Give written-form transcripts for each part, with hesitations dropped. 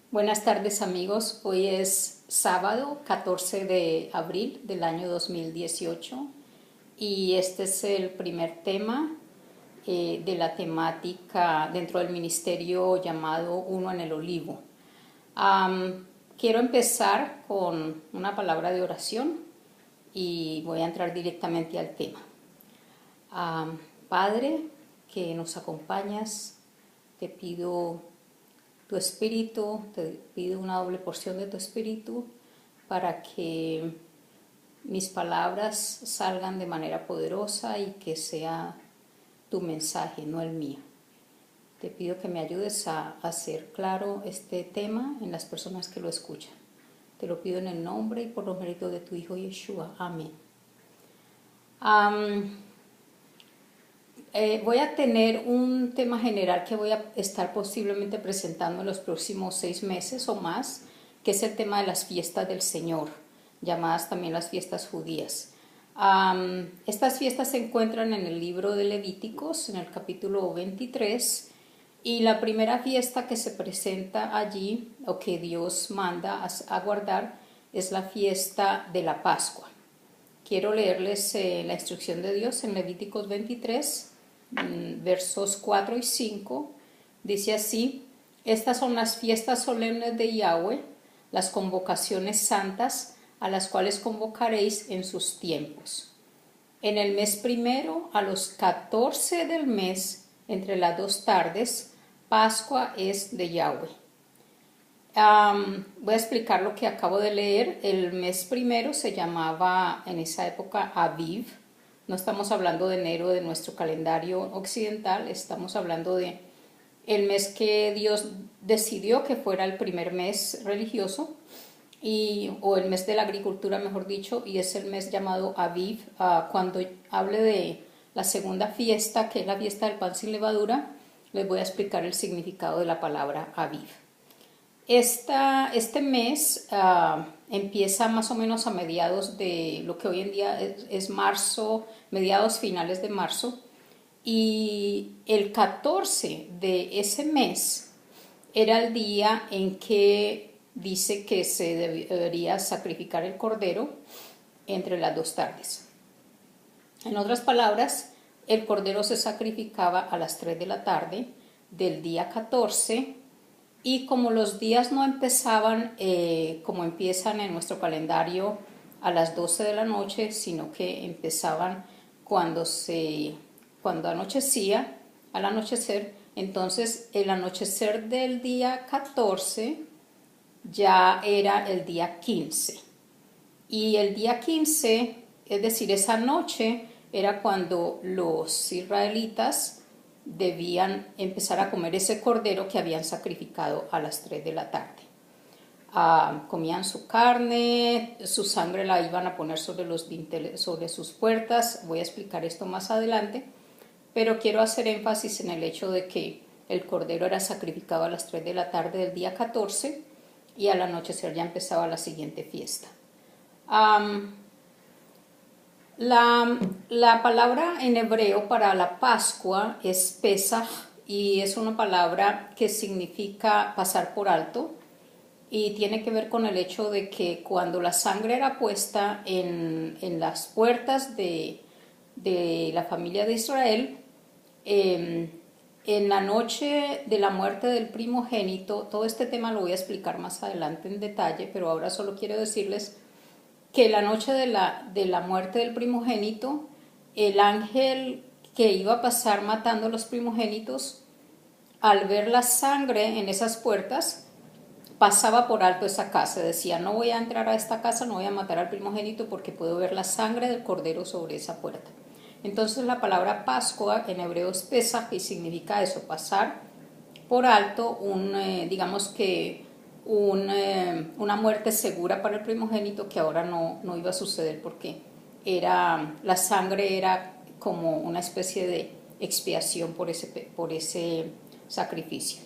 Buenas tardes amigos, hoy es sábado 14 de abril del año 2018 y este es el primer tema de la temática dentro del ministerio llamado Uno en el Olivo. Quiero empezar con una palabra de oración y voy a entrar directamente al tema. Padre, que nos acompañas, te pido tu espíritu, te pido una doble porción de tu espíritu para que mis palabras salgan de manera poderosa y que sea tu mensaje, no el mío. Te pido que me ayudes a hacer claro este tema en las personas que lo escuchan. Te lo pido en el nombre y por los méritos de tu Hijo Yeshua. Amén. Voy a tener un tema general que voy a estar posiblemente presentando en los próximos 6 meses o más, que es el tema de las fiestas del Señor, llamadas también las fiestas judías. Estas fiestas se encuentran en el libro de Levíticos, en el capítulo 23, y la primera fiesta que se presenta allí, o que Dios manda a guardar, es la fiesta de la Pascua. Quiero leerles la instrucción de Dios en Levíticos 23, versos 4 y 5. Dice así: estas son las fiestas solemnes de Yahweh, las convocaciones santas a las cuales convocaréis en sus tiempos. En el mes primero, a los 14 del mes, entre las 2 tardes, Pascua es de Yahweh. Voy a explicar lo que acabo de leer. El mes primero se llamaba en esa época Aviv. No estamos hablando de enero de nuestro calendario occidental, estamos hablando de el mes que Dios decidió que fuera el primer mes religioso, o el mes de la agricultura, mejor dicho, y es el mes llamado Aviv. Cuando hable de la segunda fiesta, que es la fiesta del pan sin levadura, les voy a explicar el significado de la palabra Aviv. Este mes empieza más o menos a mediados de lo que hoy en día es marzo, mediados finales de marzo, y el 14 de ese mes era el día en que dice que se debería sacrificar el cordero entre las 2 tardes. En otras palabras, el cordero se sacrificaba a las 3 de la tarde del día 14. Y como los días no empezaban como empiezan en nuestro calendario a las 12 de la noche, sino que empezaban cuando anochecía, al anochecer, entonces el anochecer del día 14 ya era el día 15. Y el día 15, es decir, esa noche, era cuando los israelitas debían empezar a comer ese cordero que habían sacrificado a las 3 de la tarde. Comían su carne, su sangre la iban a poner sobre los dinteles, sobre sus puertas. Voy a explicar esto más adelante, pero quiero hacer énfasis en el hecho de que el cordero era sacrificado a las 3 de la tarde del día 14 y al anochecer ya empezaba la siguiente fiesta. La palabra en hebreo para la Pascua es Pesaj, y es una palabra que significa pasar por alto, y tiene que ver con el hecho de que cuando la sangre era puesta en las puertas de la familia de Israel, en la noche de la muerte del primogénito, todo este tema lo voy a explicar más adelante en detalle, pero ahora solo quiero decirles que la noche de la muerte del primogénito, el ángel que iba a pasar matando a los primogénitos, al ver la sangre en esas puertas, pasaba por alto esa casa. Decía: no voy a entrar a esta casa, no voy a matar al primogénito porque puedo ver la sangre del cordero sobre esa puerta. Entonces la palabra Pascua en hebreo es Pesaj, y significa eso, pasar por alto, digamos que una muerte segura para el primogénito, que ahora no iba a suceder porque la sangre era como una especie de expiación por ese sacrificio.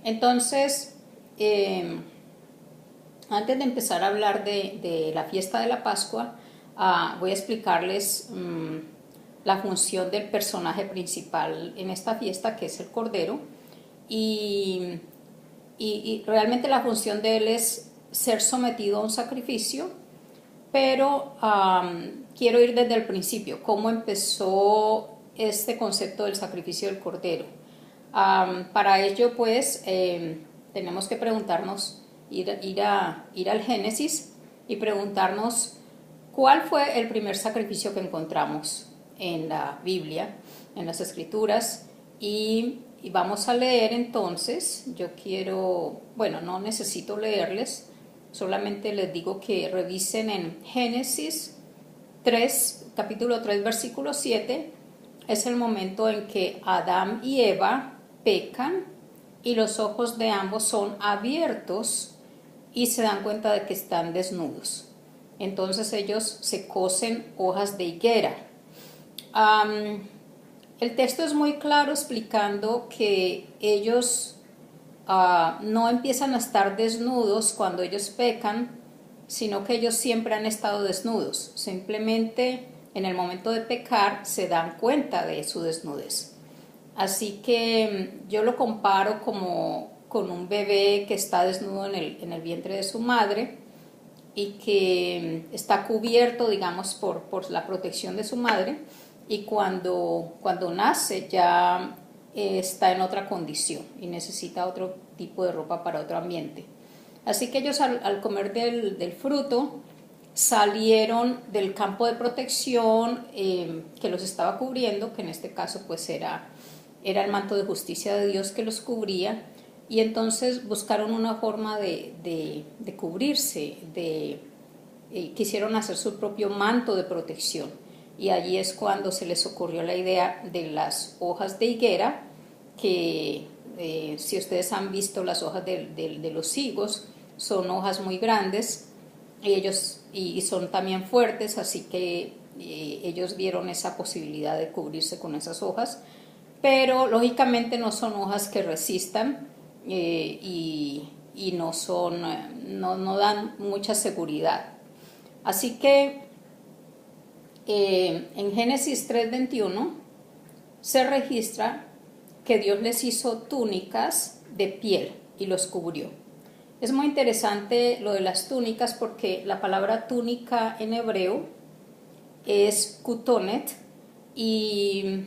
Entonces, antes de empezar a hablar de la fiesta de la Pascua, voy a explicarles la función del personaje principal en esta fiesta, que es el Cordero, y y realmente la función de él es ser sometido a un sacrificio, pero quiero ir desde el principio, cómo empezó este concepto del sacrificio del cordero. Para ello, pues, tenemos que preguntarnos, ir al Génesis y preguntarnos cuál fue el primer sacrificio que encontramos en la Biblia, en las Escrituras, y vamos a leer entonces. Yo quiero, bueno, no necesito leerles, solamente les digo que revisen en Génesis 3, capítulo 3, versículo 7. Es el momento en que Adán y Eva pecan y los ojos de ambos son abiertos y se dan cuenta de que están desnudos. Entonces ellos se cosen hojas de higuera. El texto es muy claro explicando que ellos no empiezan a estar desnudos cuando ellos pecan, sino que ellos siempre han estado desnudos. Simplemente en el momento de pecar se dan cuenta de su desnudez. Así que yo lo comparo como con un bebé que está desnudo en el vientre de su madre y que está cubierto, digamos, por la protección de su madre, y cuando nace ya está en otra condición y necesita otro tipo de ropa para otro ambiente. Así que ellos al comer del fruto salieron del campo de protección que los estaba cubriendo, que en este caso pues era el manto de justicia de Dios que los cubría, y entonces buscaron una forma de cubrirse, quisieron hacer su propio manto de protección, y allí es cuando se les ocurrió la idea de las hojas de higuera, que si ustedes han visto las hojas de los higos, son hojas muy grandes y son también fuertes, así que ellos vieron esa posibilidad de cubrirse con esas hojas, pero lógicamente no son hojas que resistan y no dan mucha seguridad. Así que en Génesis 3:21 se registra que Dios les hizo túnicas de piel y los cubrió. Es muy interesante lo de las túnicas porque la palabra túnica en hebreo es kutonet, y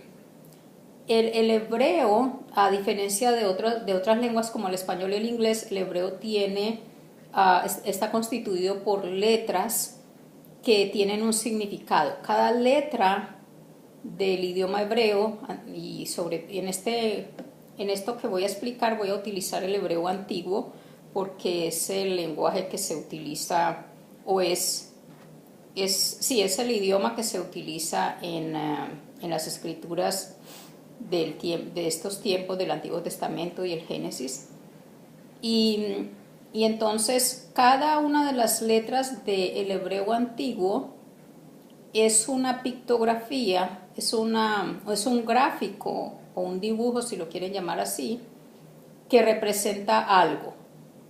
el hebreo, a diferencia de otras lenguas como el español y el inglés, el hebreo está constituido por letras que tienen un significado. Cada letra del idioma hebreo, y en esto que voy a explicar voy a utilizar el hebreo antiguo porque es el lenguaje que se utiliza, o es el idioma que se utiliza en las escrituras de estos tiempos del Antiguo Testamento y el Génesis. Y entonces cada una de las letras del hebreo antiguo es una pictografía, es un gráfico o un dibujo, si lo quieren llamar así, que representa algo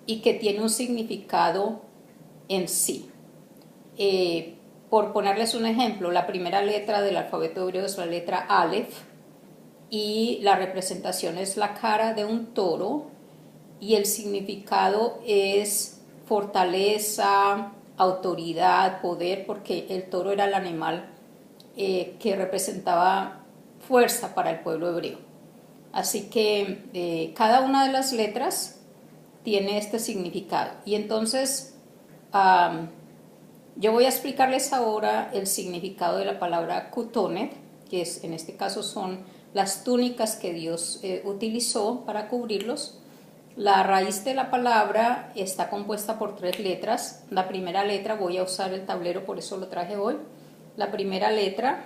y que tiene un significado en sí. Por ponerles un ejemplo, la primera letra del alfabeto hebreo es la letra Aleph, y la representación es la cara de un toro, y el significado es fortaleza, autoridad, poder, porque el toro era el animal que representaba fuerza para el pueblo hebreo. Así que cada una de las letras tiene este significado. Y entonces yo voy a explicarles ahora el significado de la palabra kutonet, que en este caso son las túnicas que Dios utilizó para cubrirlos. La raíz de la palabra está compuesta por 3 letras. La primera letra, voy a usar el tablero, por eso lo traje hoy. La primera letra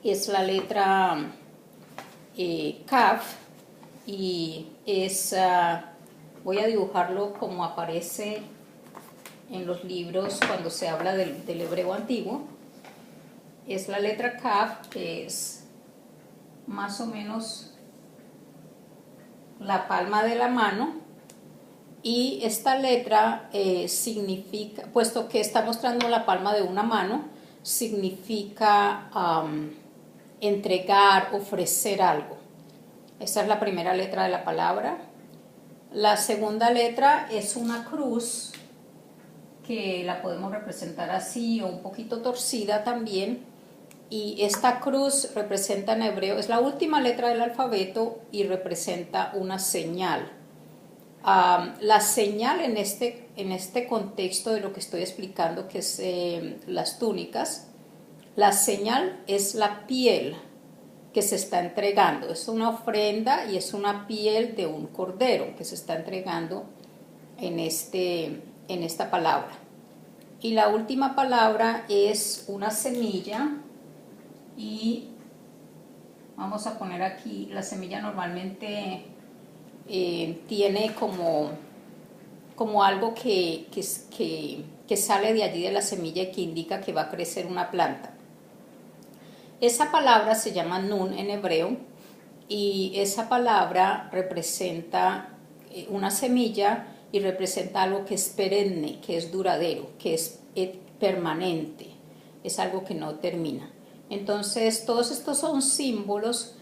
es la letra Kaf, y voy a dibujarlo como aparece en los libros cuando se habla del hebreo antiguo. Es la letra Kaf, que es más o menos la palma de la mano, y esta letra significa, puesto que está mostrando la palma de una mano, significa entregar, ofrecer algo. Esta es la primera letra de la palabra. La segunda letra es una cruz, que la podemos representar así o un poquito torcida también. Y esta cruz representa en hebreo, es la última letra del alfabeto y representa una señal. La señal en este contexto de lo que estoy explicando, que es las túnicas, la señal es la piel que se está entregando. Es una ofrenda y es una piel de un cordero que se está entregando en esta palabra. Y la última palabra es una semilla, y vamos a poner aquí, la semilla normalmente tiene como algo que sale de allí de la semilla y que indica que va a crecer una planta. Esa palabra se llama nun en hebreo, y esa palabra representa una semilla y representa algo que es perenne, que es duradero, que es permanente, es algo que no termina. Entonces, todos estos son símbolos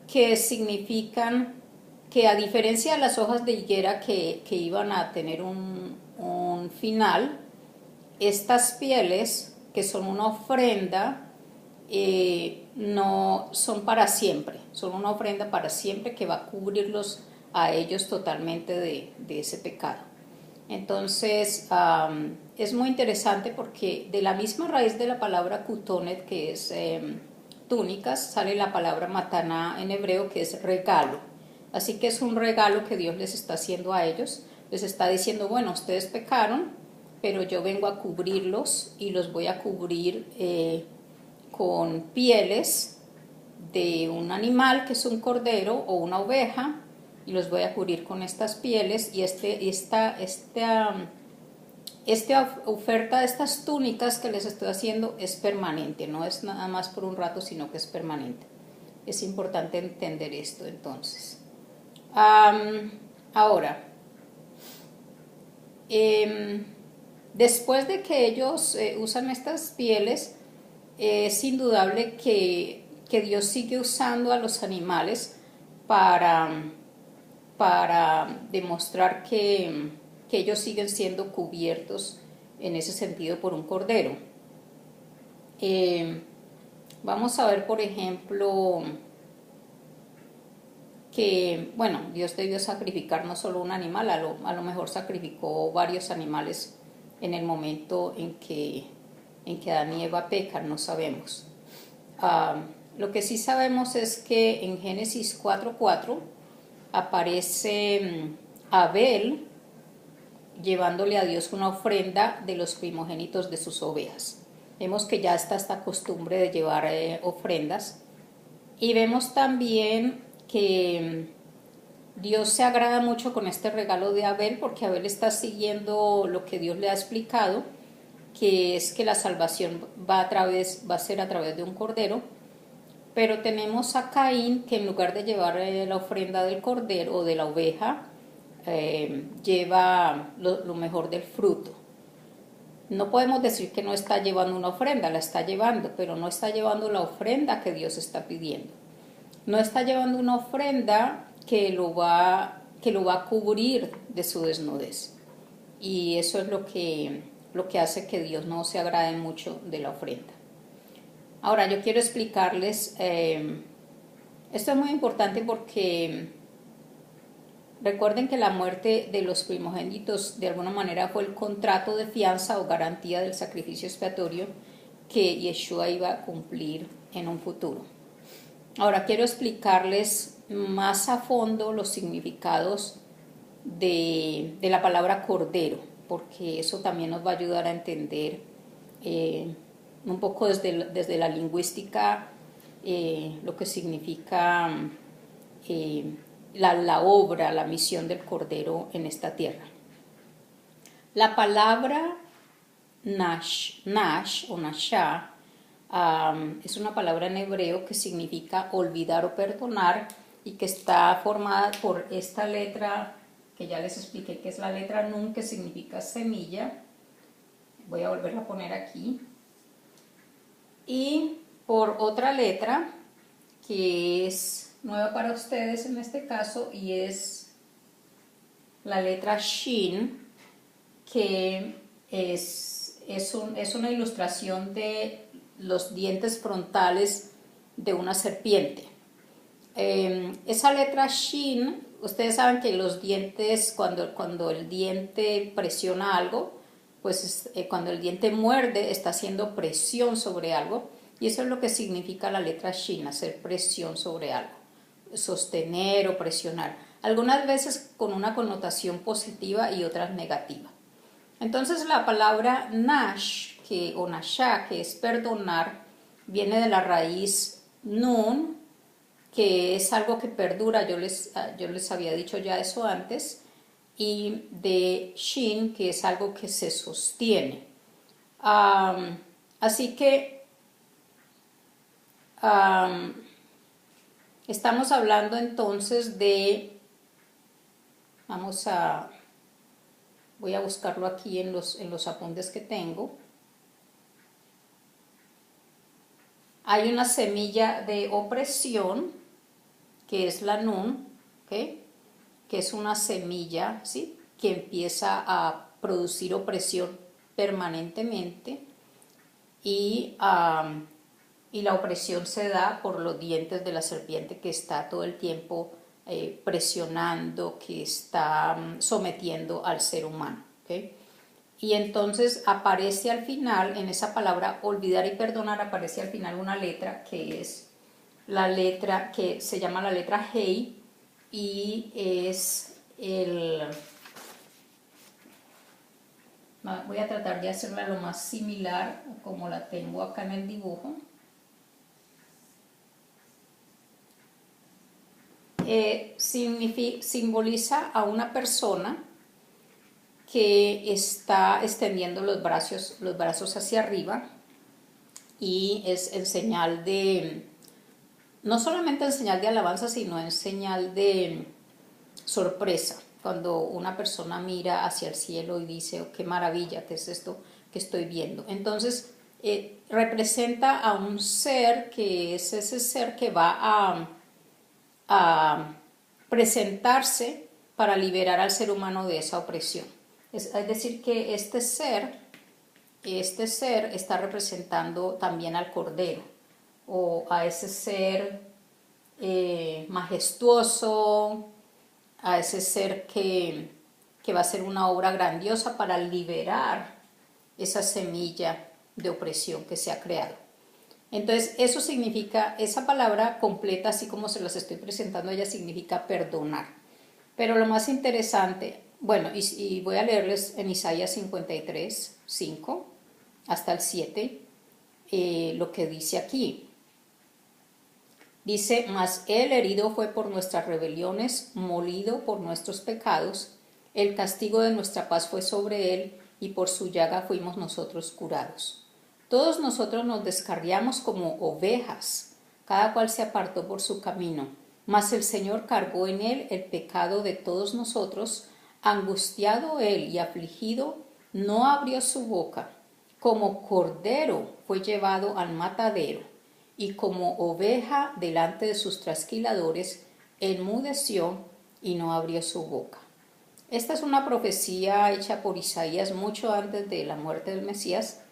que significan que, a diferencia de las hojas de higuera que iban a tener un final, estas pieles, que son una ofrenda, no son para siempre, son una ofrenda para siempre que va a cubrirlos a ellos totalmente de ese pecado. Entonces, es muy interesante porque de la misma raíz de la palabra kutonet, que es túnicas, sale la palabra mataná en hebreo, que es regalo. Así que es un regalo que Dios les está haciendo a ellos. Les está diciendo, bueno, ustedes pecaron, pero yo vengo a cubrirlos y los voy a cubrir con pieles de un animal, que es un cordero o una oveja, y los voy a cubrir con estas pieles. Y esta oferta de estas túnicas que les estoy haciendo es permanente, no es nada más por un rato, sino que es permanente. Es importante entender esto. Entonces, ahora, después de que ellos usan estas pieles, es indudable que Dios sigue usando a los animales para demostrar que ellos siguen siendo cubiertos en ese sentido por un cordero. Vamos a ver, por ejemplo, que, bueno, Dios debió sacrificar no solo un animal, a lo mejor sacrificó varios animales en el momento en que Adán y Eva pecan, no sabemos. Lo que sí sabemos es que en Génesis 4:4 aparece Abel llevándole a Dios una ofrenda de los primogénitos de sus ovejas. Vemos que ya está esta costumbre de llevar ofrendas. Y vemos también que Dios se agrada mucho con este regalo de Abel, porque Abel está siguiendo lo que Dios le ha explicado, que es que la salvación va a ser a través de un cordero. Pero tenemos a Caín, que en lugar de llevar la ofrenda del cordero o de la oveja, lleva lo mejor del fruto. No podemos decir que no está llevando una ofrenda, la está llevando, pero no está llevando la ofrenda que Dios está pidiendo. No está llevando una ofrenda que lo va a cubrir de su desnudez. Y eso es lo que hace que Dios no se agrade mucho de la ofrenda. Ahora, yo quiero explicarles, esto es muy importante porque recuerden que la muerte de los primogénitos de alguna manera fue el contrato de fianza o garantía del sacrificio expiatorio que Yeshua iba a cumplir en un futuro. Ahora quiero explicarles más a fondo los significados de la palabra cordero, porque eso también nos va a ayudar a entender un poco desde la lingüística lo que significa la obra, la misión del Cordero en esta tierra. La palabra nash o nashá es una palabra en hebreo que significa olvidar o perdonar, y que está formada por esta letra que ya les expliqué, que es la letra nun, que significa semilla. Voy a volverla a poner aquí. Y por otra letra que es nueva para ustedes en este caso, y es la letra Shin, que es una ilustración de los dientes frontales de una serpiente. Esa letra Shin, ustedes saben que los dientes, cuando el diente presiona algo, pues cuando el diente muerde está haciendo presión sobre algo, y eso es lo que significa la letra Shin, hacer presión sobre algo, sostener o presionar, algunas veces con una connotación positiva y otras negativa. Entonces la palabra nash, o nashá, que es perdonar, viene de la raíz nun, que es algo que perdura, yo les había dicho ya eso antes, y de shin, que es algo que se sostiene. Así que estamos hablando entonces de, voy a buscarlo aquí en los apuntes que tengo. Hay una semilla de opresión, que es la nun, ¿okay? Que es una semilla, ¿sí?, que empieza a producir opresión permanentemente, y la opresión se da por los dientes de la serpiente, que está todo el tiempo presionando, que está sometiendo al ser humano, ¿okay? Y entonces aparece al final, en esa palabra olvidar y perdonar, aparece al final una letra que es la letra que se llama la letra Hei, y es voy a tratar de hacerla lo más similar como la tengo acá en el dibujo. Simboliza a una persona que está extendiendo los brazos hacia arriba, y es en señal de, no solamente en señal de alabanza, sino en señal de sorpresa. Cuando una persona mira hacia el cielo y dice, oh, qué maravilla, ¿qué es esto que estoy viendo? Entonces representa a un ser, que es ese ser que va a presentarse para liberar al ser humano de esa opresión. Es decir, que este ser está representando también al Cordero, o a ese ser majestuoso, a ese ser que va a hacer una obra grandiosa para liberar esa semilla de opresión que se ha creado. Entonces eso significa, esa palabra completa, así como se las estoy presentando, ella significa perdonar. Pero lo más interesante, bueno, y voy a leerles en Isaías 53, 5 hasta el 7, lo que dice aquí. Dice, mas él herido fue por nuestras rebeliones, molido por nuestros pecados, el castigo de nuestra paz fue sobre él, y por su llaga fuimos nosotros curados. Todos nosotros nos descarriamos como ovejas, cada cual se apartó por su camino, mas el Señor cargó en él el pecado de todos nosotros. Angustiado él y afligido, no abrió su boca. Como cordero fue llevado al matadero, y como oveja delante de sus trasquiladores, enmudeció y no abrió su boca. Esta es una profecía hecha por Isaías mucho antes de la muerte del Mesías,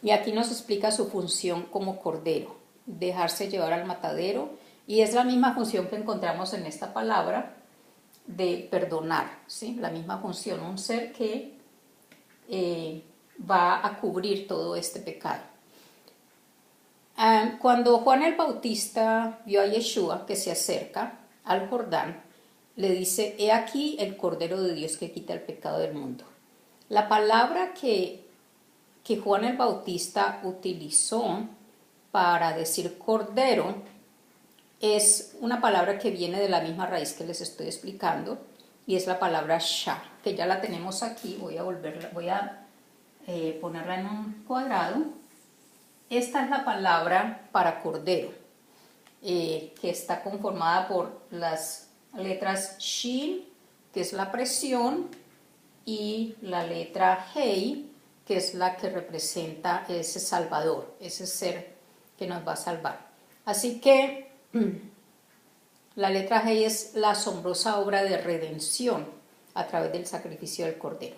y aquí nos explica su función como cordero, dejarse llevar al matadero, y es la misma función que encontramos en esta palabra de perdonar, ¿sí? La misma función, un ser que va a cubrir todo este pecado. Cuando Juan el Bautista vio a Yeshua que se acerca al Jordán, le dice, he aquí el Cordero de Dios que quita el pecado del mundo. La palabra que Juan el Bautista utilizó para decir cordero es una palabra que viene de la misma raíz que les estoy explicando, y es la palabra shah, que ya la tenemos aquí. Voy a ponerla en un cuadrado. Esta es la palabra para cordero, que está conformada por las letras shin, que es la presión, y la letra hei, que es la que representa ese salvador, ese ser que nos va a salvar. Así que la letra hei es la asombrosa obra de redención. a través del sacrificio del cordero.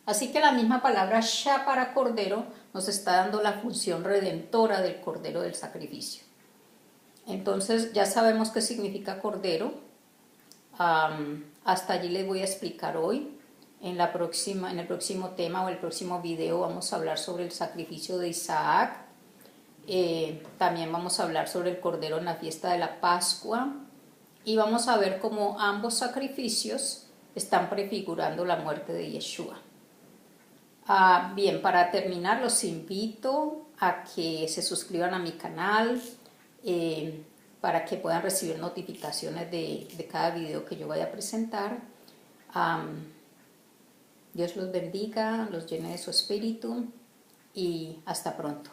Así que la misma palabra Shah para cordero nos está dando la función redentora del cordero del sacrificio. Entonces ya sabemos qué significa cordero. Hasta allí les voy a explicar hoy. En el próximo tema o el próximo video vamos a hablar sobre el sacrificio de Isaac. También vamos a hablar sobre el cordero en la fiesta de la Pascua. Y vamos a ver cómo ambos sacrificios están prefigurando la muerte de Yeshua. Bien, para terminar los invito a que se suscriban a mi canal para que puedan recibir notificaciones de cada video que yo vaya a presentar. Dios los bendiga, los llene de su espíritu y hasta pronto.